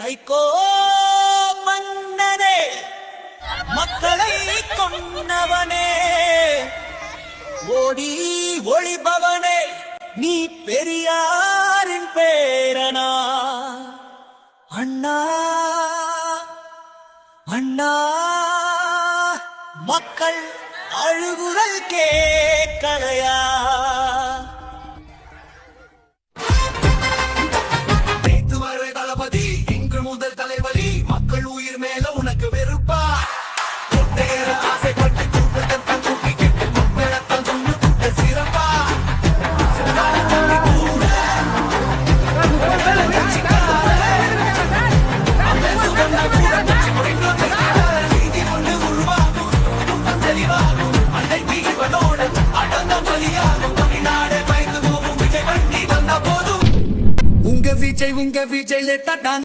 Psycho மன்னனே, மக்களை கொன்னவனே, ஓடி ஒளிபவனே, நீ பெரியாரின் பேரனா? அண்ணா அண்ணா, மக்கள் அழுகுரல் கேட்கலையா? முதல் தலைவலி மக்கள் உயிர் மேல உனக்கு வெறுப்பா? ஆசைப்பட்டு தூக்கி கெட்டு மக்களத்தான் துண்ணு கூட்ட சிறப்பா? நீதி ஒன்று உருவாகும், தெளிவாகும், அன்னை தீவனோட அடந்த பலியாகும். தமிழ்நாடு பயந்து போகும் விஜய் வண்டி வந்த போதும் உங்க விஜய் லேட்டா